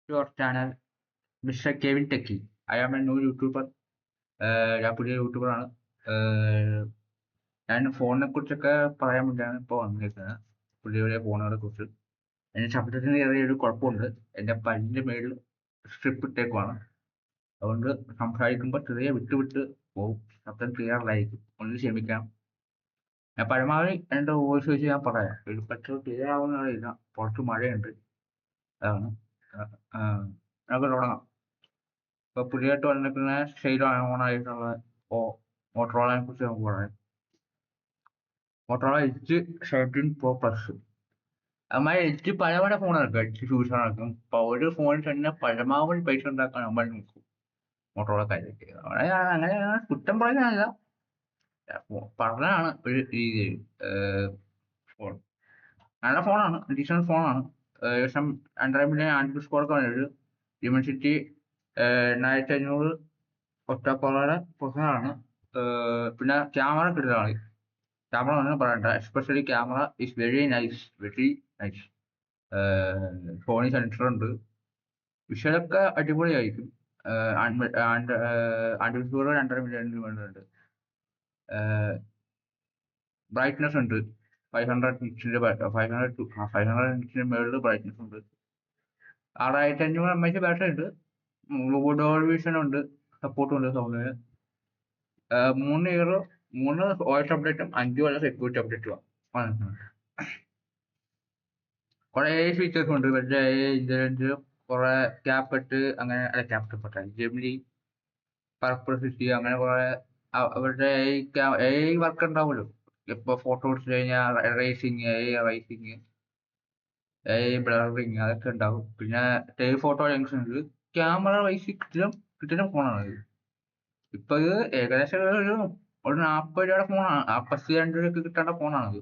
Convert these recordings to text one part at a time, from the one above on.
your channel, Mr. Kevin Techie. I am a new YouTuber. ഞാൻ പുതിയ യൂട്യൂബറാണ്. ഞാൻ ഫോണിനെ കുറിച്ചൊക്കെ പറയാൻ വേണ്ടിയാണ് ഇപ്പോൾ വന്നിരിക്കുന്നത്. പുതിയ പുതിയ ഫോണുകളെ കുറിച്ച്. എൻ്റെ ശബ്ദത്തിന് ചെറിയൊരു കുഴപ്പമുണ്ട്. എൻ്റെ പല്ലിൻ്റെ മേളിൽ സ്ട്രിപ്പ് ഇട്ടേക്കുവാണ്. അതുകൊണ്ട് സംസാരിക്കുമ്പോൾ ചെറിയ വിട്ട് വിട്ട് പോകും. ശബ്ദം ക്ലിയർ ആയിരിക്കും. ഒന്ന് ക്ഷമിക്കണം. ഞാൻ പരമാവധി എൻ്റെ വോയിസ് വെച്ച് ഞാൻ പറയാം. ഒരു പക്ഷേ ക്ലിയർ ആവുമെന്ന് അറിയില്ല. പുറത്ത് മഴയുണ്ട്. അതാണ്. നമുക്ക് തുടങ്ങാം. ഇപ്പോൾ പുതിയതായിട്ട് വന്നിരിക്കുന്ന സെയിൽ ഓണായിട്ടുള്ള മോട്ടറോളയെ കുറിച്ച് നമുക്ക് പറയാം. Motorola H 17 Pro Plus. അമ്മായി എച്ച് പല പല ഫോണുകൾക്ക് എച്ച് ചൂസ് നടക്കും. അപ്പോൾ ഒരു ഫോണിൽ തന്നെ പരമാവധി പൈസ ഉണ്ടാക്കാൻ നമ്മൾ നോക്കും മോട്ടറോള കാര്യത്തിൽ. അങ്ങനെ കുറ്റം പറയാനല്ല, പറഞ്ഞാണ് ഒരു രീതിയിൽ. ഫോൺ നല്ല ഫോണാണ്, ഡീസൻറ്റ് ഫോണാണ്. ഏകദേശം 2.5 മില്യൺ ആൻഡ്രോയിഡ് സ്കോറൊക്കെ വന്നിട്ട് ഡിമെൻസിറ്റി 8500 ഒറ്റക്കോളയുടെ പ്രൊസസ്സറാണ്. പിന്നെ ക്യാമറ കിട്ടുന്നതാണ്. ക്യാമറ ഒന്നും പറയണ്ട, especially camera is very nice, very nice. Sony sensor ഉണ്ട്. വിഷ്വലൊക്കെ അടിപൊളിയായിരിക്കും. ആൻഡ്രോയിഡ് സ്കോർ 2.5 മില്യൺ വേണ്ടതുണ്ട്. ബ്രൈറ്റ്നസ് ഉണ്ട് 500 നിറ്റ്സിന്റെ 500 നിറ്റ്സിന്റെ മേളിൽ ബ്രൈറ്റ്നസ് ഉണ്ട്. 6500 mAh ബാറ്ററി ഉണ്ട്. ഡോൾ വിഷൻ ഉണ്ട്, സപ്പോർട്ടും ഉണ്ട് സൗണ്ടിന്. 3 ഇയർ 3 OS അപ്ഡേറ്റും 5 കൊല്ലം സെക്യൂരിറ്റി അപ്ഡേറ്റും വന്നിട്ടുണ്ട്. കുറെ ഫീച്ചേഴ്സ് ഉണ്ട്. മറ്റേ ഇന്റലിജൻസ്, കുറെ ക്യാപെട്ട്, അങ്ങനെ ക്യാപെട്ട് പറ്റാ ജെമിനി, പെർപ്ലസിറ്റി, അങ്ങനെ കുറെ അവരുടെ വർക്ക് ഉണ്ടാവുമല്ലോ. ഇപ്പൊ ഫോട്ടോ എടുത്തു കഴിഞ്ഞാൽ റേസിങ്, ബ്ലറിങ് അതൊക്കെ ഉണ്ടാവും. പിന്നെ ഫോട്ടോ ജംഗ്ഷൻ ഉണ്ട്. ക്യാമറ വൈസ് കിട്ടുന്ന ഫോണാണ് ഇത്. ഇപ്പൊ ഇത് ഏകദേശം ഒരു 40 രൂപയുടെ ഫോണാണ്. 52 രൂപയ്ക്ക് കിട്ടേണ്ട ഫോണാണിത്.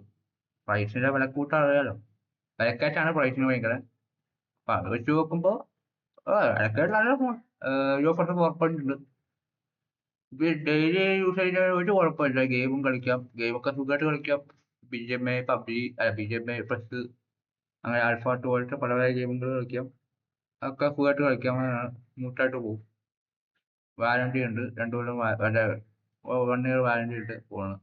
പ്രൈസിന്റെ വിലക്കൂട്ട അറിയാലോ. വിലക്കയറ്റാണ് പ്രൈസിന് ഭയങ്കര. അപ്പൊ അത് വെച്ച് നോക്കുമ്പോ വിലക്കയറ്റ് നല്ല ഫോൺ. ഓഫറിന് പുറപ്പെടുന്നുണ്ട്. ഡെയിലി യൂസ് ചെയ്യുന്ന ഒരു കുഴപ്പമില്ല. ഗെയിമും കളിക്കാം, ഗെയിമൊക്കെ സുഖമായിട്ട് കളിക്കാം. BGMI, PUBG, BGMI പ്ലസ്, അങ്ങനെ ആൽഫ 2 പോലത്തെ പല പല ഗെയിമുകൾ കളിക്കാം. അതൊക്കെ സുഖമായിട്ട് കളിക്കാം, സ്മൂത്തായിട്ട് പോകും. വാറണ്ടി ഉണ്ട്, 2 കൊല്ലം 1 ഇയർ വാറണ്ടി ഉണ്ട് ഫോണ്.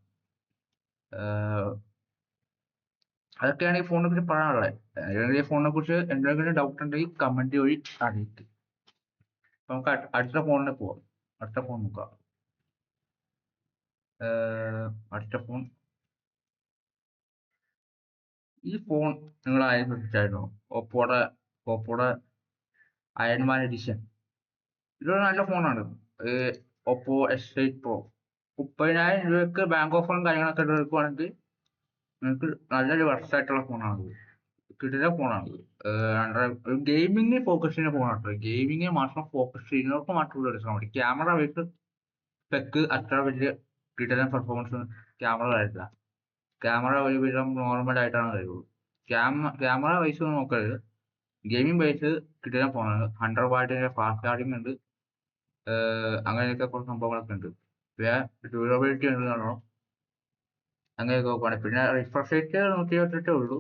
അതൊക്കെയാണ് ഈ ഫോണിനെ കുറിച്ച് പറയാനുള്ളത്. ഈ ഫോണിനെ കുറിച്ച് എന്തെങ്കിലും ഡൗട്ട് ഉണ്ടെങ്കിൽ കമന്റ് വഴി അറിയിക്കും. നമുക്ക് അടുത്ത ഫോണിന് പോവാം. അടുത്ത ഫോൺ നോക്കാം. അടുത്ത ഫോൺ, ഈ ഫോൺ നിങ്ങൾ ആരും ശ്രദ്ധിച്ചായിരുന്നോ? ഓപ്പോയുടെ അയൺമാൻ എഡിഷൻ. ഇതൊരു നല്ല ഫോണാണ്. Oppo S8 Pro. 30,000 രൂപയ്ക്ക് ബാങ്ക് ഓഫറും കാര്യങ്ങളൊക്കെ എടുക്കുവാണെങ്കിൽ നിങ്ങൾക്ക് നല്ലൊരു വർഷമായിട്ടുള്ള ഫോണാണ്. കിട്ടുന്ന ഫോണാണ്. ഗെയിമിംഗ് ഫോക്കസ് ചെയ്യുന്ന ഫോണാണ്. ഗെയിമിംഗ് മാത്രം ഫോക്കസ് ചെയ്യുന്നവർക്ക് മാത്രമേ എടുക്കാൻ പറ്റും. ക്യാമറ വെച്ച് സ്പെക്ക് അത്ര വലിയ കിട്ടുന്ന പെർഫോമൻസ് ക്യാമറ തരില്ല. ക്യാമറ ഒരുവിധം നോർമൽ ആയിട്ടാണ് തരുള്ളൂ. ക്യാമറ വൈസ് നോക്കരുത്, ഗെയിമിംഗ് വൈസ് കിട്ടുന്ന ഫോണാണ്. 100 വാട്ടിന്റെ ഫാസ്റ്റ് ചാർജിങ് ഉണ്ട്. അങ്ങനെയൊക്കെ കുറച്ച് സംഭവങ്ങളൊക്കെ ഉണ്ട്. പിന്നെ ഡ്യൂറബിലിറ്റി ഉണ്ട് നല്ലോണം. അങ്ങനെയൊക്കെ നോക്കുവാണ്. പിന്നെ റിഫ്രഷ് റേറ്റ് 128 ഉള്ളൂ.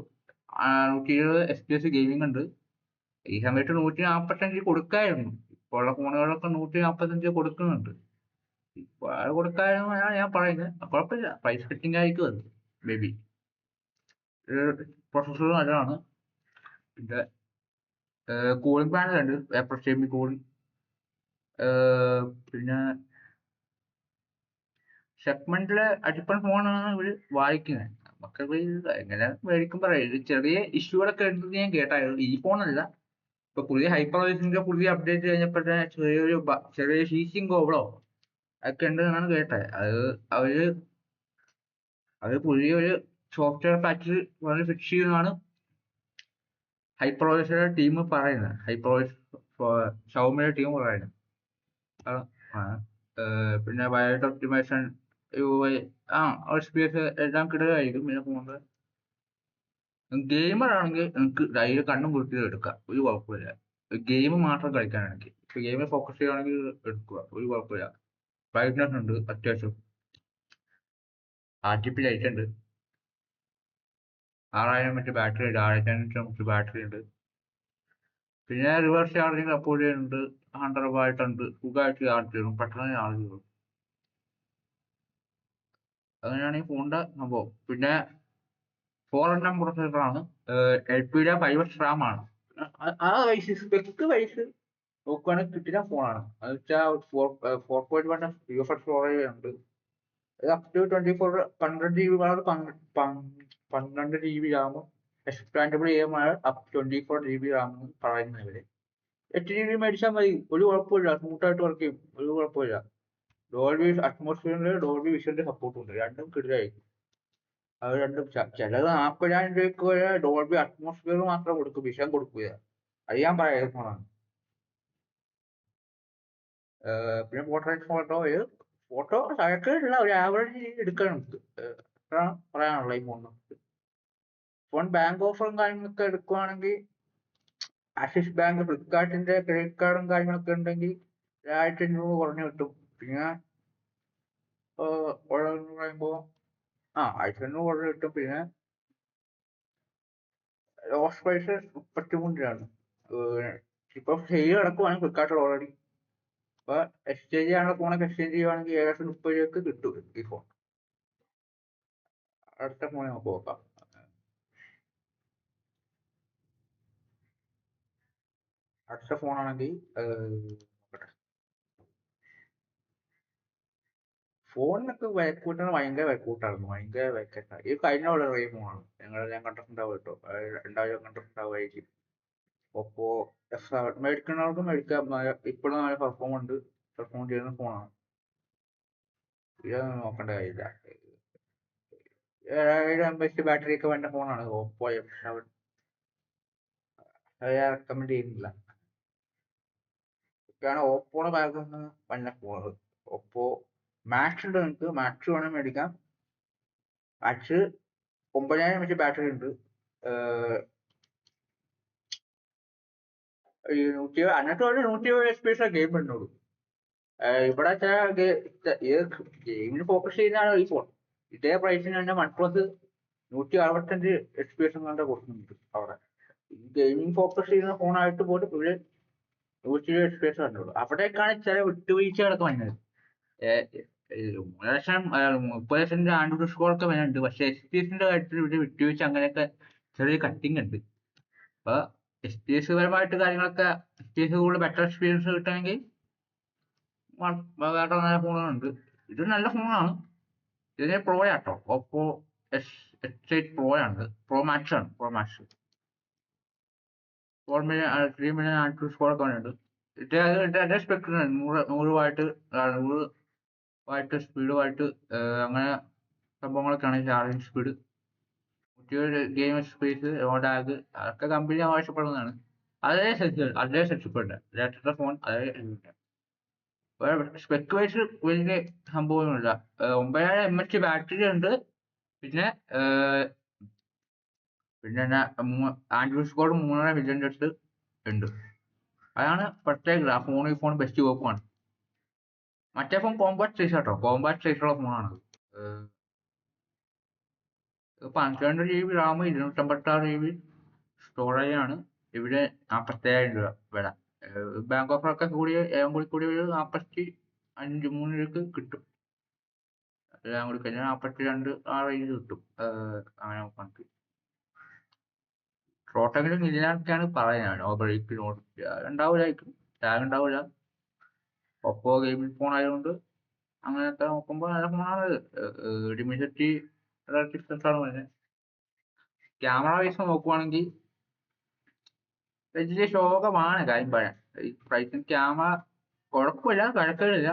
120 FPS ഗെയിമിംഗ് ഉണ്ട്. ഈ സമയത്ത് 145 കൊടുക്കായിരുന്നു. ഇപ്പോൾ ഉള്ള ഫോണുകളൊക്കെ 145 കൊടുക്കുന്നുണ്ട്. ഇപ്പൊ അത് കൊടുക്കാമെന്നാണ് ഞാൻ പറയുന്നത്. കുഴപ്പമില്ല, പ്രൈസ് ഫിറ്റിംഗ് ആയിരിക്കും അത് മേ ബി. പ്രൊസസ്സർ നല്ലതാണ്. പിന്നെ കൂളിംഗ് പാനൽ ഉണ്ട്, പേപ്പർ സ്റ്റേമി കൂളിംഗ്. പിന്നെ സെഗ്മെന്റിലെ അടിപ്പൺ ഫോണാണ് ഇവര് വാങ്ങിക്കുന്നത്. നമുക്കത് എങ്ങനെ മേടിക്കും പറയാം. ഇത് ചെറിയ ഇഷ്യൂകളൊക്കെ ഉണ്ടെന്ന് ഞാൻ കേട്ടായിരുന്നു. ഈ ഫോണല്ല, ഇപ്പൊ പുതിയ ഹൈപ്പർവൈസിന്റെ പുതിയ അപ്ഡേറ്റ് കഴിഞ്ഞപ്പോഴത്തെ ചെറിയ ഹീറ്റിംഗ് പ്രോബ്ലോ ഒക്കെ ഉണ്ടെന്നാണ് കേട്ടത്. അത് പുതിയൊരു സോഫ്റ്റ്വെയർ പാച്ച് വളരെ ഫിക്സ് ചെയ്യുന്നതാണ് ഹൈപ്പർവൈസറുടെ ടീം പറയുന്നത്. ഷവോമിയുടെ ടീം പറയുന്നത്. പിന്നെ വയർഡ് ഒപ്റ്റിമൈസേഷൻ, UI, FPS എല്ലാം കിട്ടുകയായിരിക്കും. പിന്നെ ഫോണില് ഗെയിമർ ആണെങ്കിൽ നിങ്ങൾക്ക് ധൈര്യം കണ്ണും കുത്തി എടുക്കാം, ഒരു കുഴപ്പമില്ല. ഗെയിം മാത്രം കളിക്കാനാണെങ്കിൽ, ഇപ്പൊ ഗെയിമിൽ ഫോക്കസ് ചെയ്യുകയാണെങ്കിൽ എടുക്കുക, ഒരു കുഴപ്പമില്ല. ബ്രൈറ്റ്നസ് ഉണ്ട് അത്യാവശ്യം. RGB ലൈറ്റ് ഉണ്ട്. 6000 mAh ബാറ്ററി ഉണ്ട്. 6500 mAh ബാറ്ററി ഉണ്ട്. പിന്നെ റിവേഴ്സ് ചാർജിങ് സപ്പോർട്ട് ചെയ്യുന്നുണ്ട്. 100 രൂപ സുഖമായിട്ട് ചാർജ് ചെയ്യും, പെട്ടെന്ന് ചാർജ് ചെയ്യും. അങ്ങനെയാണ് ഈ ഫോണിന്റെ സംഭവം. പിന്നെ 4nm പ്രൊസസ്സറാണ്, LPDDR 5X RAM ആണ്. ആ വയസ്സ് സ്പെക്ക് വയസ്സ് നോക്കുകയാണെങ്കിൽ കിട്ടിയ ഫോണാണ്. അത് വെച്ചാൽ 4.1 UFS സ്റ്റോറേജ് ഉണ്ട്. Up to 12 GB RAM, expandable EMI up 24 GB RAM പറയുന്നവര് 8 GB മേടിച്ചാൽ മതി, ഒരു കുഴപ്പമില്ല, സ്മൂത്തായിട്ട് വർക്ക് ചെയ്യും, ഒരു കുഴപ്പമില്ല. ഡോൾബി അറ്റ്മോസ്ഫിയറിന്റെ ഡോൾബി വിഷന്റെ സപ്പോർട്ട് ഉണ്ട്, രണ്ടും കിടിലായിരിക്കും. അത് രണ്ടും ചിലത് 40,000 രൂപയ്ക്ക് വരെ ഡോൾബി അറ്റ്മോസ്ഫിയർ മാത്രം കൊടുക്കും, വിഷൻ കൊടുക്കുക. അത് ഞാൻ പറയാം ഫോണാണ്. പിന്നെ ഫോട്ടോ സഴക്കില്ല, ഒരു ആവറേജ് എടുക്കണം നമുക്ക്. അതാണ് പറയാനുള്ളത് ഈ ഫോണിന്. ഫോൺ ബാങ്ക് ഓഫറും കാര്യങ്ങളൊക്കെ എടുക്കുവാണെങ്കിൽ ആക്സിസ് ബാങ്ക്, ഫ്ലിപ്കാർട്ടിന്റെ ക്രെഡിറ്റ് കാർഡും കാര്യങ്ങളൊക്കെ ഉണ്ടെങ്കിൽ 1500 കുറഞ്ഞു കിട്ടും. പിന്നെ പറയുമ്പോ 1500 കുറഞ്ഞു കിട്ടും. പിന്നെ ലോസ് പ്രൈസ് 33 രൂപയാണ്. ഇപ്പൊ സെയിൽ നടക്കുവാണ് ഫ്ലിപ്കാർട്ടിൽ ഓൾറെഡി. അപ്പൊ എക്സ്ചേഞ്ച് ചെയ്യാനുള്ള ഫോണൊക്കെ എക്സ്ചേഞ്ച് ചെയ്യുവാണെങ്കിൽ 730 രൂപയ്ക്ക് കിട്ടും ഈ ഫോൺ. അടുത്ത ഫോൺ നമുക്ക് നോക്കാം. അടുത്ത ഫോണാണെങ്കിൽ ഫോണിനൊക്കെ വിലക്കൂട്ടാണ്, ഭയങ്കര വിലക്കൂട്ടായിരുന്നു, ഭയങ്കര വിലക്കട്ടാണ്. ഈ കഴിഞ്ഞ വളരെ ഫോണാണ് ഞാൻ കണ്ടിട്ടുണ്ടാവും കേട്ടോ, 2000 കണ്ടിട്ടുണ്ടാവുമായിരിക്കും. ഒപ്പോ F7 മേടിക്കുന്നവർക്ക് മേടിക്കാം, ഇപ്പോഴും നല്ല പെർഫോം ചെയ്യുന്ന ഫോണാണ്. ഇതൊന്നും നോക്കേണ്ട കാര്യമില്ല. 7000 mAh ബാറ്ററി ഒക്കെ വേണ്ട ഫോണാണ് ഓപ്പോ F7. അത് ഞാൻ റെക്കമെൻഡ് ചെയ്യുന്നില്ല. ഇതൊക്കെയാണ് ഓപ്പോയുടെ ഭാഗത്ത് നിന്ന് വന്ന ഫോണുകൾ. ഓപ്പോ മാക്സ് ഉണ്ട്, നിങ്ങൾക്ക് മാക്സ് വേണമെങ്കിൽ മേടിക്കാം. മാക്സ് 9000 mAh ബാറ്ററി ഉണ്ട്. 120 FPS ഗെയിം ഉണ്ടുള്ളൂ. ഇവിടെ ഗെയിമിന് ഫോക്കസ് ചെയ്യുന്നതാണ് ഈ ഫോൺ. ഇതേ പ്രൈസിന് തന്നെ OnePlus 165 FPS കണ്ട കൊടുക്കുന്നുണ്ട് അവിടെ. ഗെയിമിംഗ് ഫോക്കസ് ചെയ്യുന്ന ഫോണായിട്ട് പോലും ഇവിടെ 120 FPS കണ്ടുള്ളൂ. അവിടേക്കാണ് ചില വിട്ടുവീഴ്ചകളൊക്കെ വന്നത്. 30,000 ആൻഡ്രോയിഡ് സ്കോറൊക്കെ വരുന്നുണ്ട്, പക്ഷെ FPS കാര്യത്തിൽ ഇവിടെ വിട്ടുവീഴ്ച അങ്ങനെയൊക്കെ ചെറിയ കട്ടിങ് ഉണ്ട്. അപ്പൊ FPS പരമായിട്ട് കാര്യങ്ങളൊക്കെ FPS കൂടുതൽ ബെറ്റർ എക്സ്പീരിയൻസ് കിട്ടണമെങ്കിൽ വേറെ നല്ല ഫോണുകളുണ്ട്. ഇത് നല്ല ഫോണാണ്. ഇതിന് പ്രോ ആട്ടോ, ഓപ്പോ S8 പ്രോ ആണ്, പ്രോ മാക്സ് ആണ്. 3 മില്യൺ ആൻഡ്രോയിഡ് സ്കോർ ഒക്കെ ഉണ്ട്. അതേ സ്പെക്ട് 100 വാട്ട് സ്പീഡുമായിട്ട് അങ്ങനെ സംഭവങ്ങളൊക്കെയാണ്. Charging speed, game space, lag, അതൊക്കെ കമ്പനി ആവശ്യപ്പെടുന്നതാണ്. അതേ സെറ്റപ്പ് ലേറ്റസ്റ്റ് ഫോൺ അതേ സ്പെക്ക് വൈസ് വലിയ സംഭവമൊന്നുമില്ല. 9000 mAh ബാറ്ററി ഉണ്ട്. പിന്നെ ആൻഡ്രോയിഡ് സ്കോർ 3.5 മില്യൻ്റെ അടുത്ത് ഉണ്ട്. അതാണ് പ്രത്യേകത. ആ ഈ ഫോൺ ബെസ്റ്റ് വർക്കുമാണ്. മറ്റേ ഫോൺ കോമ്പാക്ട് സൈസ് കേട്ടോ, കോമ്പാക്ട് സൈസുള്ള ഫോണാണ്. 12 GB റാം, 256 GB സ്റ്റോറേജ് ആണ്. ഇവിടെ 47,000 രൂപ വില. ബാങ്ക് ഓഫറൊക്കെ കൂടി ഒരു 45-3 രൂപക്ക് കിട്ടും. എല്ലാം കൂടി കഴിഞ്ഞാൽ 42 ആ റേഞ്ച് കിട്ടും. അങ്ങനെ നോക്കുകയാണെങ്കിൽ ഷോർട്ടെങ്കിലും ഇല്ലാന്നൊക്കെയാണ് പറയുന്നത്. ഉണ്ടാവില്ലായിരിക്കും, ടാഗ് ഉണ്ടാവില്ല. ഒപ്പോ ഗെയിമിംഗ് ഫോൺ ആയതുകൊണ്ട് അങ്ങനെയൊക്കെ നോക്കുമ്പോൾ നല്ല ഫോണാണ്. ഡിമിസിറ്റി ആണ് വരുന്നത്. ക്യാമറ വൈസ് നോക്കുവാണെങ്കിൽ വലിയ ശോകമാണ് കാര്യം പറയാൻ. ഈ പ്രൈസിന് ക്യാമറ കുഴപ്പമില്ല, കഴക്കമില്ല,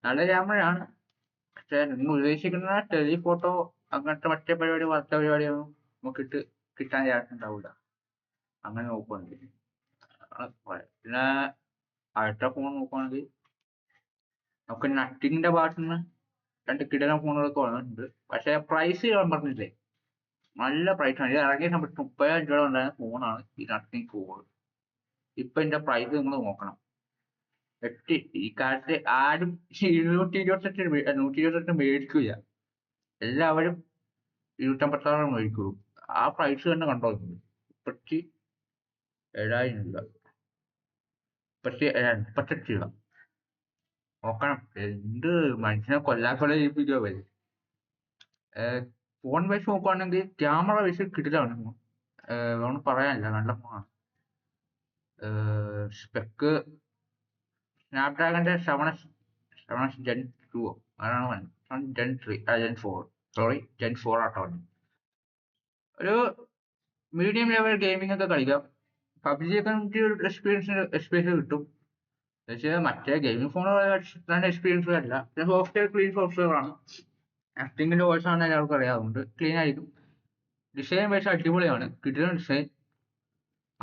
നല്ല ക്യാമറയാണ്. പക്ഷെ നിങ്ങൾ ഉദ്ദേശിക്കുന്ന ടെലിഫോട്ടോ അങ്ങനത്തെ മറ്റേ വർത്ത പരിപാടിയൊന്നും നമുക്കിട്ട് കിട്ടാൻ ചാൻസ് ഉണ്ടാവില്ല അങ്ങനെ നോക്കുവാണെങ്കിൽ. പിന്നെ അടുത്ത ഫോൺ നോക്കുവാണെങ്കിൽ നമുക്ക് നത്തിങ്ങിന്റെ ഭാഗത്തുനിന്ന് 2 കിടിലൻ ഫോണുകളൊക്കെ വന്നിട്ടുണ്ട്. പക്ഷെ പ്രൈസ് ഞാൻ പറഞ്ഞില്ലേ, നല്ല പ്രൈസാണ്. ഇത് ഇറങ്ങിയ സമയത്ത് 30,000 രൂപ ഉണ്ടായിരുന്ന ഫോണാണ് ഈ നത്തിങ് ഫോൺ. ഇപ്പൊ ഇതിന്റെ പ്രൈസ് നിങ്ങൾ നോക്കണം. ഈ കാലത്ത് ആരും 128 മേടിക്കില്ല, എല്ലാവരും 256 മേടിക്കുള്ളൂ. ആ പ്രൈസ് തന്നെ കണ്ടോ. 7000 രൂപ. 38 രൂപ. നോക്കണം. എന്ത് മനുഷ്യനെ കൊല്ലാക്കൊല ചെയ്യിപ്പിക്കുക അവര്. ഫോൺ വെച്ച് നോക്കുവാണെങ്കിൽ ക്യാമറ വെച്ച് കിടിലാണ് ഫോൺ. ഒന്നും പറയാനില്ല, നല്ല ഫോണാണ്. സ്പെക്ക് സ്നാപ്ഡ്രാഗന്റെ 7S Gen 2 അതാണ് വന്നത്. Gen 3 Gen 4, സോറി Gen 4 ആട്ടോ വന്നത്. ഒരു മീഡിയം ലെവൽ ഗെയിമിംഗ് ഒക്കെ കളിക്കാം. പബ്ജി ഒക്കെ നമുക്ക് ഒരു എക്സ്പീരിയൻസ് കിട്ടും. പക്ഷേ മറ്റേ ഗെയിമിംഗ് ഫോൺ എക്സ്പീരിയൻസ് അല്ല. സോഫ്റ്റ്വെയർ ക്ലീൻ സോഫ്റ്റ്വെയർ ആണ്. ആക്ടിങ്ങിന്റെ വോയിസ് ആണ് എല്ലാവർക്കും അറിയാം, അതുകൊണ്ട് ക്ലീൻ ആയിരിക്കും. ഡിസൈൻ വൈസ് അടിപൊളിയാണ്, കിടിലൻ ഡിസൈൻ.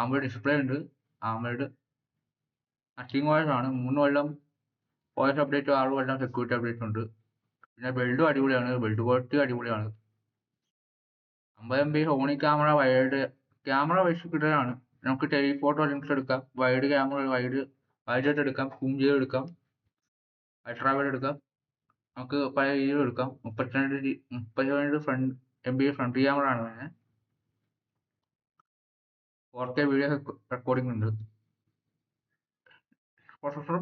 AMOLED ഡിസ്പ്ലേ ഉണ്ട്. AMOLED ആക്ടിങ് വോയിസ് ആണ്. 3 കൊല്ലം വോയിസ് അപ്ഡേറ്റ്, 6 കൊല്ലം സെക്യൂരിറ്റി അപ്ഡേറ്റ് ഉണ്ട്. പിന്നെ ബിൽഡും അടിപൊളിയാണ്, ബിൽഡ് ക്വാളിറ്റി അടിപൊളിയാണ്. 50 MP Sony camera, wide camera wise കിടലാണ്. നമുക്ക് ടെലിഫോട്ടോ ലെൻസ് എടുക്കാം, വൈഡ് ക്യാമറ, വൈഡ് എടുക്കാം, സൂം ചെയ്ത് എടുക്കാം, അൾട്രാ വൈഡ് എടുക്കാം. നമുക്ക് പല രീതിയിൽ എടുക്കാം. 32 ഫ്രണ്ട് MP ഫ്രണ്ട് ക്യാമറ ആണ് പിന്നെ 4K വീഡിയോ റെക്കോർഡിംഗ് ഉണ്ട്. പ്രൊസസ്സർ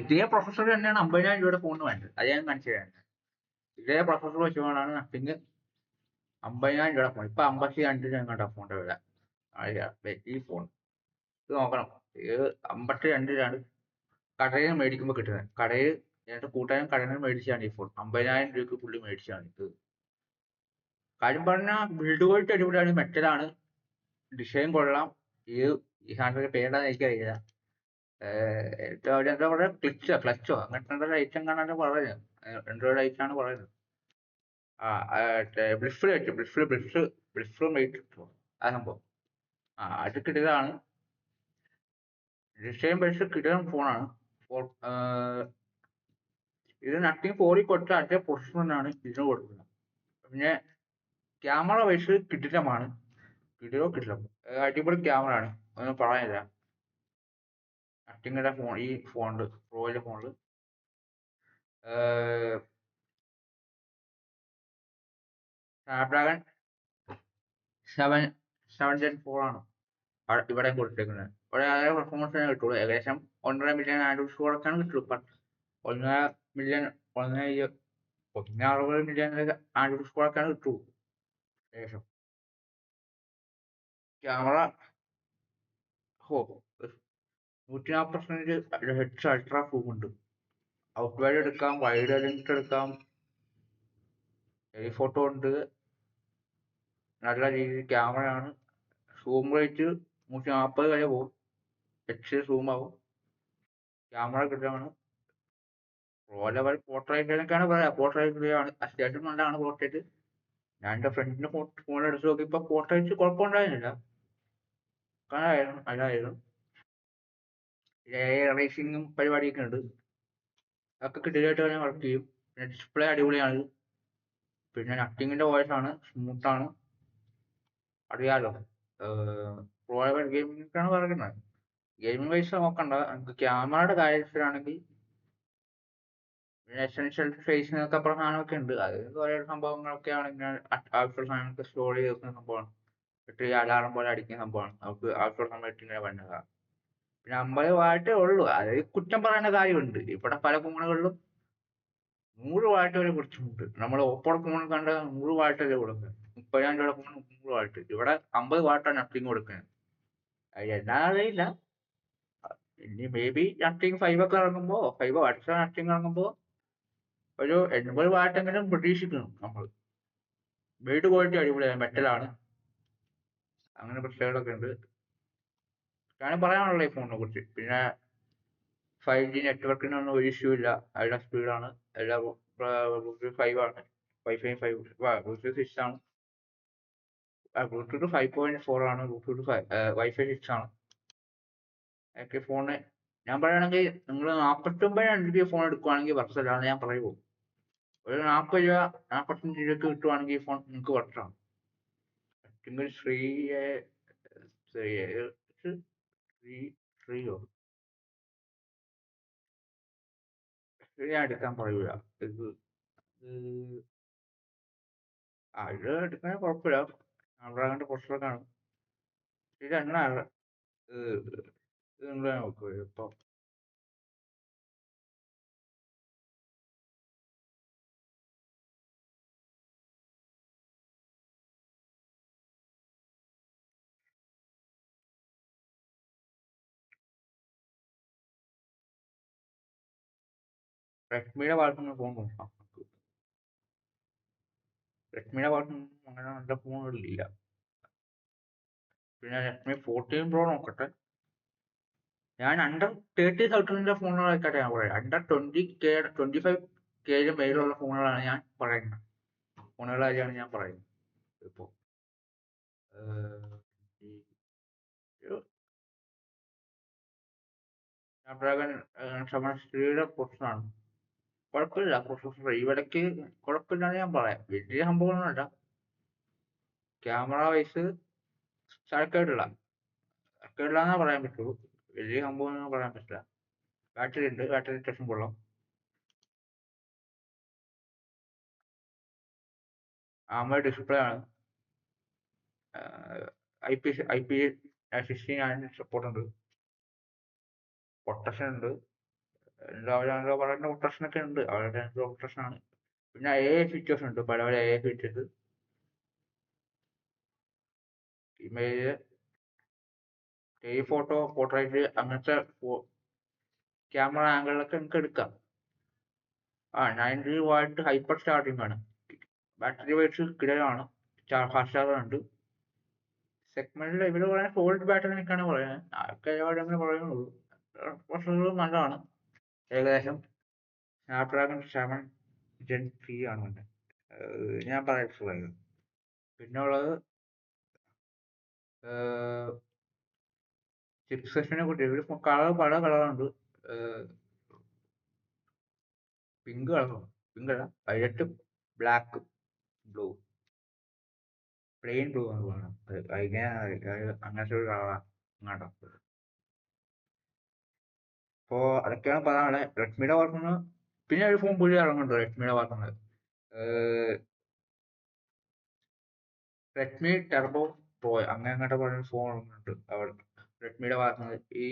ഇതേ പ്രൊസസ്സർ തന്നെയാണ് 50,000 രൂപയുടെ ഫോണിന് വേണ്ടത്. അത് ഞാൻ കാണിച്ചു തരാം. ഇതേ പ്രൊസസ്സർ വെച്ചുകൊണ്ടാണ് നത്തിങ് 50,000 രൂപയുടെ ഫോൺ. ഇപ്പൊ 52 എങ്ങാണ്ടാ ഫോണിന്റെ വില. ഈ ഫോൺ ഇത് നോക്കണം. ഇത് 52 കടയിൽ നിന്ന് മേടിക്കുമ്പോൾ കിട്ടുന്നത്. കടയിൽ എന്റെ കൂട്ടുകാരൻ കടയിൽ നിന്ന് മേടിച്ചാണ് ഈ ഫോൺ. 50,000 രൂപയ്ക്ക് പുള്ളി മേടിച്ചാണ് ഇത്. കാര്യം പറഞ്ഞാൽ ബിൽഡ് ക്വാളിറ്റി അടിപൊളിയാണ്, മെറ്റലാണ്, ഡിസൈൻ കൊള്ളാം. ഈ സാധനത്തിന്റെ പേരെന്താന്ന് എനിക്കറിയില്ല. എന്താ പറയുക, ക്ലച്ചോ അങ്ങനത്തെ ഐറ്റം കാണാൻ പറയുന്നത്. ആൻഡ്രോയിഡ് ഐറ്റാണ് പറയുന്നത്. ബ്ലിഫ്ഫ് മേറ്റ് ആ സംഭവം. അത് കിട്ടിയതാണ്. ഡിസൈൻ ബേസ് കിടിലൻ ഫോണാണ്. ഇത് നത്തിങ് 4 കൊടുത്ത അതേ പൊസിഷനാണ് ഇതിന് കൊടുക്കുന്നത്. പിന്നെ ക്യാമറ വൈസ് കിടിലമാണ്. കിടിലം അടിപൊളി ക്യാമറ ആണ്, ഒന്നും പറയാനില്ല. നത്തിങ്ങിന്റെ ഫോൺ, ഈ ഫോണില് പ്രോയിലെ ഫോണില് സ്നാപ്ഡ്രാഗൺ 7 Gen 4 ആണ് ഇവിടെ കൊടുത്തേക്കുന്നത്. ഇവിടെ അതേ പെർഫോമൻസ് കിട്ടുള്ളൂ. ഏകദേശം 1.5 മില്യൺ ആൻഡ്രോയിഡ് സ്കോറൊക്കെയാണ് കിട്ടുള്ളൂ. 1.5 മില്യൺ 160 മില്യൺ ആൻഡ്രോയിഡ് സ്കോറൊക്കെയാണ് കിട്ടുള്ളൂ ഏകദേശം. ക്യാമറ 140% ഹെഡ്സ് അൾട്രാ സൂം ഉണ്ട്. ഔട്ട് വൈഡ് എടുക്കാം, വൈഡ് ലെങ്ത് എടുക്കാം, ടെലിഫോട്ടോ ഉണ്ട്. നല്ല രീതിയിൽ ക്യാമറയാണ്. സൂം റേറ്റ് 140 വരെ പോകും. എച്ച് സൂം ആവും. ക്യാമറ കിട്ടുകയാണ്. പ്രോ ലെവൽ പോർട്രേറ്റിനൊക്കെയാണ് പറയാം. പോർട്രേറ്റ് ആണ് അത്യാവശ്യം നല്ലതാണ് പോർട്രേറ്റ്. ഞാൻ എൻ്റെ ഫ്രണ്ടിന്റെ ഫോൺ എടുത്ത് നോക്കിയപ്പോൾ പോർട്രേറ്റ് കുഴപ്പമുണ്ടായിരുന്നില്ല, നല്ലതായിരുന്നു. റേസിംഗും പരിപാടിയൊക്കെ ഉണ്ട്. അതൊക്കെ കിട്ടിയായിട്ട് തന്നെ വർക്ക് ചെയ്യും. പിന്നെ ഡിസ്പ്ലേ അടിപൊളിയാണ്. പിന്നെ നത്തിങ്ങിന്റെ വോയിസ് ആണ്, സ്മൂത്താണ്. അറിയാലോ, പ്രോ ലെവൽ ഗെയിമിംഗ് ആണ് പറയുന്നത്. ഗെയിമിംഗ് വൈസ് നോക്കണ്ട. നമുക്ക് ക്യാമറയുടെ കാര്യത്തിലാണെങ്കിൽ പിന്നെ എസെൻഷ്യൽ ഫേസിംഗ് ഒക്കെ പറഞ്ഞ സാധനമൊക്കെ ഉണ്ട്. അത് കുറെ സംഭവങ്ങളൊക്കെയാണ്. ഇങ്ങനെ ആവശ്യമുള്ള സാധനങ്ങളൊക്കെ സ്റ്റോർ ചെയ്ത് വെക്കുന്ന സംഭവമാണ്. ഇട്ട് അലാറം പോലെ അടിക്കുന്ന സംഭവമാണ്. നമുക്ക് ആവശ്യമുള്ള സമയത്ത് ഇങ്ങനെ വന്നതാണ്. പിന്നെ 50 വാട്ടേ ഉള്ളൂ. അത് കുറ്റം പറയേണ്ട കാര്യമുണ്ട്. ഇവിടെ പല ഫോണുകളിലും 100 വാട്ട് വരെ കൊടുത്തിട്ടുണ്ട്. നമ്മൾ ഓപ്പോടെ ഫോൺ കണ്ട 100 വാട്ട് വരെ കൊടുക്കുന്നത്. 30,000 രൂപയുടെ ഫോൺ 100 വാട്ട്. ഇവിടെ 50 വാട്ടാണ് നത്തിങ് കൊടുക്കുന്നത്. അത് എന്നാ അറിയില്ല. ഇനി മേ ബി നത്തിങ് 5 ഒക്കെ ഇറങ്ങുമ്പോ, 5 അടുത്ത നത്തിങ് ഇറങ്ങുമ്പോ ഒരു 80 വാട്ടെങ്കിലും പ്രതീക്ഷിക്കണം നമ്മൾ. ബിൽഡ് ക്വാളിറ്റി അടിപൊളിയാണ്, മെറ്റലാണ്. അങ്ങനെ പ്രത്യേകതകളൊക്കെ ഉണ്ട്. ഞാൻ പറയാനുള്ള ഈ ഫോണിനെ കുറിച്ച്. പിന്നെ 5G നെറ്റ്വർക്കിനൊന്നും ഒരു ഇഷ്യൂ ഇല്ല. നല്ല സ്പീഡാണ്. എല്ലാം ബ്ലൂടൂത്ത് 5 ആണ്. വൈഫൈ 5, ബ്ലൂടൂത്ത് 6 ആണ്. ബ്ലൂടൂത്ത് 5.4 ആണ്. വൈഫൈ 6 ആണ്. ഒക്കെ ഫോണ് ഞാൻ പറയുകയാണെങ്കിൽ നിങ്ങൾ 49,000 രൂപ ഫോൺ എടുക്കുവാണെങ്കിൽ വർഷമല്ലാതെ ഞാൻ പറയുമോ. ഒരു 40 രൂപ 45 രൂപയ്ക്ക് കിട്ടുവാണെങ്കിൽ ഈ ഫോൺ നിങ്ങൾക്ക് വർഷമാണ്. നിങ്ങൾ ശ്രീയോ ഞാൻ എടുക്കാൻ പറയൂല. ഇത് ഇത് എടുക്കാൻ കുഴപ്പമില്ല. സ്നാപ്ഡ്രാഗന്റെ പ്രൊസസ്സറൊക്കെയാണ്. ഇത് എങ്ങനെ ഇത് നിങ്ങൾ നോക്കുക ഇപ്പം റെഡ്മിയുടെ ഭാഗത്തുനിന്ന് ഫോൺ നോക്കാം. റെഡ്മിയുടെ ഭാഗത്തുനിന്ന് അങ്ങനെ നല്ല ഫോണുകളില്ല. പിന്നെ റെഡ്മി 14 പ്രോ നോക്കട്ടെ. ഞാൻ അണ്ടർ 30,000 ഫോണുകളായിക്കട്ടെ ഞാൻ പറയാം. അണ്ടർ 20K 25K മേലുള്ള ഫോണുകളാണ് ഞാൻ പറയുന്നത്. ഫോണുകളുടെ കാര്യമാണ് ഞാൻ പറയുന്നത്. ഇപ്പോൾ സ്നാപ്ഡ്രാഗൺ 760 പ്രൊസസ്സറാണ്. കുഴപ്പമില്ല, പ്രൊസസ്സർ ഇവിടേക്ക് കുഴപ്പമില്ലാന്ന് ഞാൻ പറയാം. വലിയ സംഭവമൊന്നുമല്ല. ക്യാമറ വൈസ് തരക്കേടില്ലാന്നേ പറയാൻ പറ്റുള്ളൂ. വലിയ സംഭവമൊന്നും പറയാൻ പറ്റില്ല. ബാറ്ററി ഉണ്ട്, ബാറ്ററി അത്യാവശ്യം കൊള്ളാം. AMOLED ഡിസ്പ്ലേ ആണ്. IP16 സപ്പോർട്ട് ഉണ്ട്. പ്രൊട്ടക്ഷൻ ഉണ്ട്. എല്ലാവരും പറയുന്ന പ്രൊട്ടക്ഷൻ ഒക്കെ ഉണ്ട്. അവരുടെ പ്രൊട്ടക്ഷൻ ആണ്. പിന്നെ AI ഫീച്ചേഴ്സ് ഉണ്ട്, പല പല AI features. Image, photo, portrait അങ്ങനത്തെ ക്യാമറ ആംഗിളിലൊക്കെ നമുക്ക് എടുക്കാം. 90 വാട്ട് ഹൈപ്പർ ചാർജിങ് ആണ്. ബാറ്ററി വൈസ് കിടിലമാണ്. ഫാസ്റ്റ് ചാർജർ ഉണ്ട്. സെഗ്മെന്റിൽ ഇവര് പറയുന്നത് സോളിഡ് ബാറ്ററി എന്നൊക്കെയാണ് പറയുന്നത്. ആൾക്കാർ അങ്ങനെ പറയുന്നുള്ളൂ. പ്രൊസസ്സർ നല്ലതാണ്. ഏകദേശം സ്നാപ്ഡ്രാഗൺ 7 Gen 3 ആണ് വേണ്ടത്. ഞാൻ പറയാം. പിന്നെ ഉള്ളത് ചിപ്പ് സെഷനെ കുറിച്ച്. ഇവിടെ കളർ പല കളറുണ്ട്. പിങ്ക് കളറും, പിങ്ക് അല്ല, violet, black, blue, plain blue എന്ന് പറയണം. അങ്ങനത്തെ ഒരു കളറാണ് അങ്ങോട്ടോ. അപ്പോൾ അതൊക്കെയാണ് പറയാനുള്ളത് റെഡ്മിയുടെ ഭാഗത്തുനിന്ന്. പിന്നെ ഒരു ഫോൺ പുതിയ ഇറങ്ങുന്നുണ്ട് റെഡ്മിയുടെ ഭാഗത്തുനിന്ന്. റെഡ്മി ടെർബോ പ്രോ അങ്ങനെ അങ്ങോട്ട് പറഞ്ഞ ഫോൺ ഇറങ്ങുന്നുണ്ട് റെഡ്മിയുടെ ഭാഗത്തുനിന്ന്. ഈ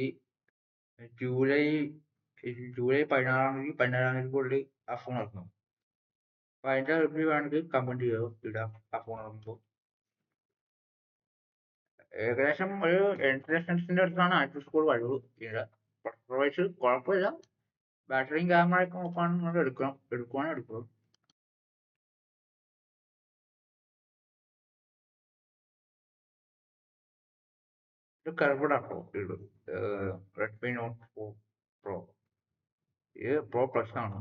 ജൂലൈ 16-ാം തീയതിക്കുള്ളിൽ ആ ഫോൺ ഇറങ്ങും. അപ്പൊ അതിന്റെ റിവ്യൂ വേണമെങ്കിൽ കമന്റ് ഇടാം. ആ ഫോൺ ഇറങ്ങുമ്പോൾ ഏകദേശം ഒരു 8 ലക്ഷത്തിന്റെ അടുത്താണ് ആക്സസ് സ്കോർ വരുള്ളൂ. പ്രൈസ് കുഴപ്പമില്ല. ബാറ്ററിയും ക്യാമറയൊക്കെ നോക്കുകയാണെങ്കിൽ എടുക്കുവാണെങ്കിൽ എടുക്കും. ഇത് കർവ്ഡാട്ടോ ഇത് റെഡ്മി നോട്ട് 4 പ്രോ. ഇത് പ്രോ പ്ലസ് ആണ്.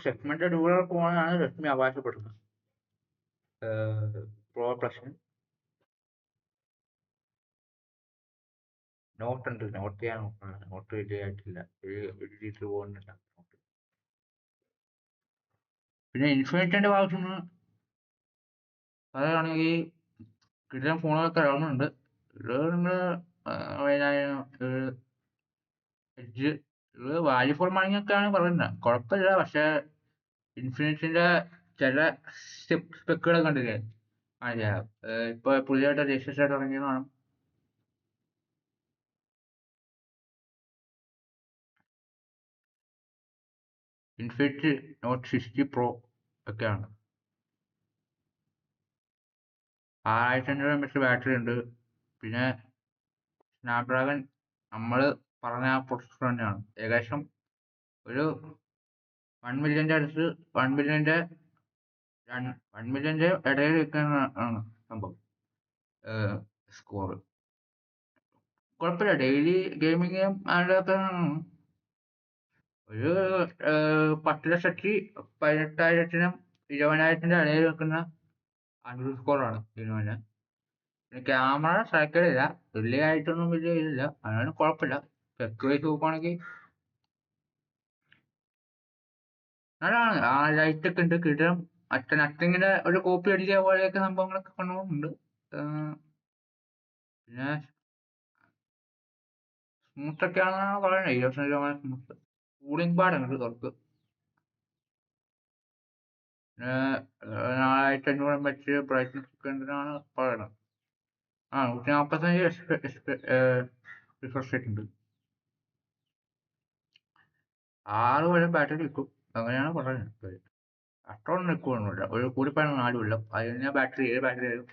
സെഗ്മെന്റ് ഡ്യൂറൽ ഫോണാണ് റെഡ്മി അവകാശപ്പെടുന്നത്. പ്രോ പ്ലസ് നോട്ട് ഉണ്ട്. നോട്ട് ചെയ്യാൻ നോക്കണം. നോട്ട് വലിയ ആയിട്ടില്ല. ഒരു പോകുന്നില്ല നോട്ട്. പിന്നെ ഇൻഫിനിറ്റിന്റെ ഭാഗത്തുനിന്ന് പറയുകയാണെങ്കിൽ കിട്ടുന്ന ഫോണുകളൊക്കെ ഇറങ്ങുന്നുണ്ട്. ഇത് നിങ്ങൾ എഡ്ജ് വാല്യൂ ഫോർ മണി ഒക്കെയാണ് പറയുന്നത്. കുഴപ്പമില്ല. പക്ഷെ ഇൻഫിനിറ്റിന്റെ ചില സ്പെക്കുകൾ കണ്ടില്ലേ? ഇപ്പൊ പുതിയതായിട്ട് രജിസ്റ്റർ ആയിട്ട് ഇറങ്ങിയതാണ്. ഇൻഫിനിറ്റി നോട്ട് 60 പ്രോ ഒക്കെയാണ്. 6500 mAh ബാറ്ററി ഉണ്ട്. പിന്നെ സ്നാപ്ഡ്രാഗൺ നമ്മൾ പറഞ്ഞ ആ പ്രൊസസ്സർ തന്നെയാണ്. ഏകദേശം ഒരു 1 മില്യന്റെ അടുത്ത് 1 മില്യന്റെ ഇടയിൽ നിൽക്കുന്നതാണ് സംഭവം. സ്കോർ കുഴപ്പമില്ല. ഡെയിലി ഗെയിമിങ് അതിലൊക്കെ ഒരു 10,18,000-നും 20,000-ന്റെ ഇടയിൽ നിൽക്കുന്ന അണ്ടർ സ്കോറാണ് ഇതിന്. പിന്നെ ക്യാമറ സൈക്കിളില്ല, വലിയ ആയിട്ടൊന്നും വലിയ ഇതില്ല. അതാണ് കുഴപ്പമില്ല. സ്പെക്ക് വൈസ് നോക്കുവാണെങ്കിൽ നല്ലതാണ്. ആ ലൈറ്റ് ഒക്കെ ഉണ്ട്. കിട്ടും നത്തിങ്ങിന്റെ ഒരു കോപ്പി അടിച്ച പോലെയൊക്കെ സംഭവങ്ങളൊക്കെ കൊണ്ടുപോകുന്നുണ്ട്. പിന്നെ സ്മൂത്ത് ഒക്കെ ആണെന്നാണ് പറയുന്നത്. 25% സ്മൂത്ത്. കൂളിംഗ് പാടുണ്ട് കുറച്ച്. പിന്നെ 4500 mAh ബ്രൈറ്റ്നസ് ഒക്കെ ഉണ്ടെന്നാണ് പറയുന്നത്. 145 റിഫ്രഷ് റേറ്റ് ഉണ്ട്. 6 കൊല്ലം ബാറ്ററി നിൽക്കും, അങ്ങനെയാണ് പറയുന്നത്. അത്രയൊന്നും നിൽക്കുകയൊന്നുമില്ല, ഒരു കൂടിപ്പോയാൽ 4 കൊല്ലം. അത് കഴിഞ്ഞാൽ ഏത് ബാറ്ററി ആയാലും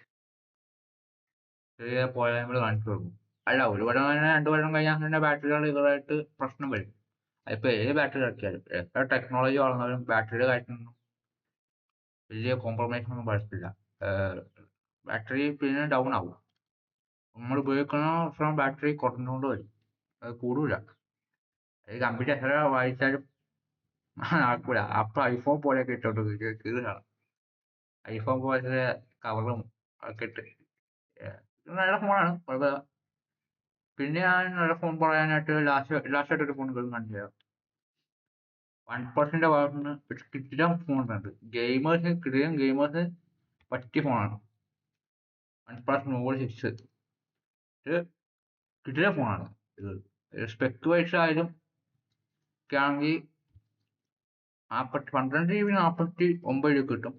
ചെറിയ പോരായ്മകൾ കാണിച്ചു തുടങ്ങും. അല്ല, 1 കൊല്ലം കഴിഞ്ഞാൽ 2 കൊല്ലം കഴിഞ്ഞാൽ തന്നെ ബാറ്ററികൾ ഇതുമായിട്ട് പ്രശ്നം വരും. അതിപ്പോൾ ഏത് ബാറ്ററി ഇറക്കിയാലും എത്ര ടെക്നോളജി വളർന്നാലും ബാറ്ററിയുടെ കാര്യത്തിലൊന്നും വലിയ കോംപ്രമൈസ് ഒന്നും പറ്റത്തില്ല. ബാറ്ററി പിന്നെ ഡൗൺ ആവും. നമ്മൾ ഉപയോഗിക്കുന്ന ദിവസം ബാറ്ററി കുറഞ്ഞുകൊണ്ട് വരും, അത് കൂടില്ല. ഈ കമ്പ്യൂട്ടർ എത്ര വായിച്ചാലും നടക്കൂല. അപ്പോൾ ഐഫോൺ പോലെയൊക്കെ ഇട്ടോണ്ട് കീറുകയാണ്. ഐഫോൺ പോലത്തെ കവറും ഒക്കെ ഇട്ട്. ഇത് നല്ല ഫോണാണ്, കുഴപ്പമില്ല. പിന്നെ ഞാൻ നല്ല ഫോൺ പറയാനായിട്ട് ലാസ്റ്റായിട്ട് ഒരു ഫോൺ കാണിച്ചു തരാം. OnePlus-ന്റെ ഭാഗത്ത് നിന്ന് ഒരു കിടിലൻ ഫോൺ ഉണ്ട്. ഗെയിമേഴ്സിന് പറ്റിയ ഫോണാണ് OnePlus Nord 6. ഇത് കിടിലൻ ഫോണാണ്. ഇത് സ്പെക് വൈസ് ആയാലും ഒക്കെ ആണെങ്കിൽ 12 GB 49 രൂപ കിട്ടും.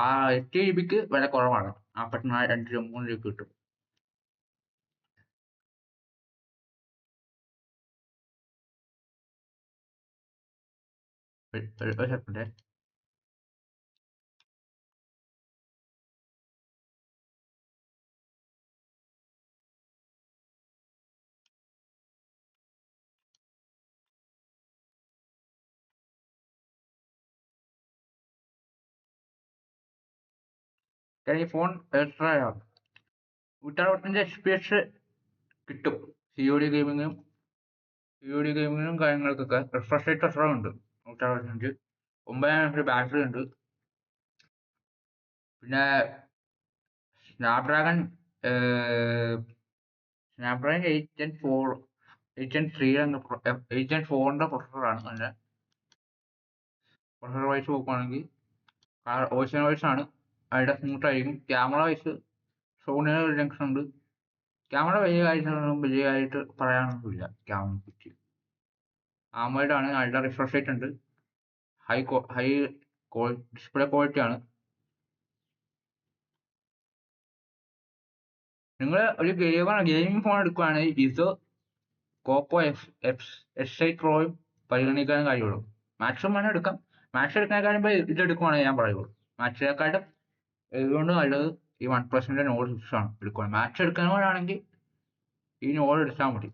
8 GB വില കുറവാണ്, 44 3 രൂപ കിട്ടും. ഒരു സെക്കൻഡ്. ഈ ഫോൺ എത്രയാണ്? 165 FPS കിട്ടും. COD ഗെയിമിങ്ങും കാര്യങ്ങൾക്കൊക്കെ. റിഫ്രഷ് റേറ്റ് അത്ര ഉണ്ട്, 165. 9000 ബാറ്ററി ഉണ്ട്. പിന്നെ സ്നാപ്ഡ്രാഗൺ 8 Gen 4 8 Gen 4ന്റെ പ്രൊസസ്സറാണ്. അതിൻ്റെ പ്രൊസസ്സർ വൈസ് നോക്കുകയാണെങ്കിൽ വോയിസ് ആണ്, അതിൻ്റെ സ്മൂത്ത് ആയിരിക്കും. ക്യാമറ വൈസ് സോണിയുടെ ഒരു ജംഗ്ഷൻ ഉണ്ട്. ക്യാമറ വലിയതായിട്ട് പറയാനൊന്നുമില്ല ക്യാമറയെ പറ്റി. AMOLED ആണ്, നല്ല റിഫ്രഷ് റേറ്റ് ഉണ്ട്, ഹൈ ഡിസ്പ്ലേ ക്വാളിറ്റി ആണ്. നിങ്ങൾ ഒരു ഗെയിമിംഗ് ഫോൺ എടുക്കുകയാണെങ്കിൽ ഇത് പോക്കോ S8 പ്രോയും പരിഗണിക്കാൻ കഴിയുള്ളൂ. മാക്സിമം വേണം എടുക്കാം. മാക്സ് എടുക്കാനേക്കാളും ഇത് എടുക്കുവാണെങ്കിൽ ഞാൻ പറയുള്ളൂ. മാക്സിനെക്കാട്ടും ഇതുകൊണ്ട് നല്ലത് ഈ OnePlus-ന്റെ Nord 6 ആണ് എടുക്കുക. മാക്സ് എടുക്കുന്നവരാണെങ്കിൽ ഈ നോഡ് എടുത്താൽ മതി.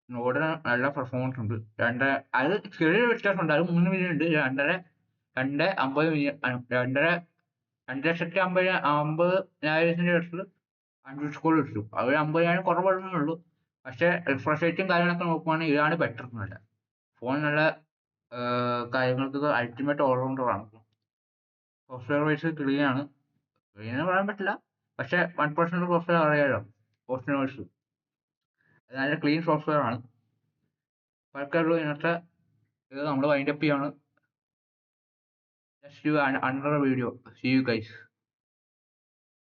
നോഡിന് നല്ല പെർഫോമൻസ് ഉണ്ട്. അത് ചെറിയൊരു വ്യത്യാസമുണ്ട്, അത് 3 മില്യൺ ഉണ്ട്. 2,50,000 അടുത്ത് 5 സ്കോർ കിട്ടും. അത് 50,000 കുറവുള്ളതേ ഉള്ളൂ. പക്ഷേ റിഫ്രഷ് റേറ്റും കാര്യങ്ങളൊക്കെ നോക്കുവാണെങ്കിൽ ഇതാണ് ബെറ്റർ. നല്ല ഫോൺ, നല്ല കാര്യങ്ങൾക്ക് അൾട്ടിമേറ്റ് ഓൾറൗണ്ടറാണ്. സോഫ്റ്റ്വെയർ വൈസ് ക്ലീനാണ്, ക്ലീനെന്ന് പറയാൻ പറ്റില്ല, പക്ഷേ 1% സോഫ്റ്റ്വെയർ അറിയാലോ, സോഫ്റ്റ്വെയർ വൈസ് നല്ല ക്ലീൻ സോഫ്റ്റ്വെയർ ആണ്. ആൾക്കാരുള്ള ഇന്നത്തെ ഇത് നമ്മൾ വൈൻഡപ്പ് ചെയ്യാണ്. Next another video. See you guys.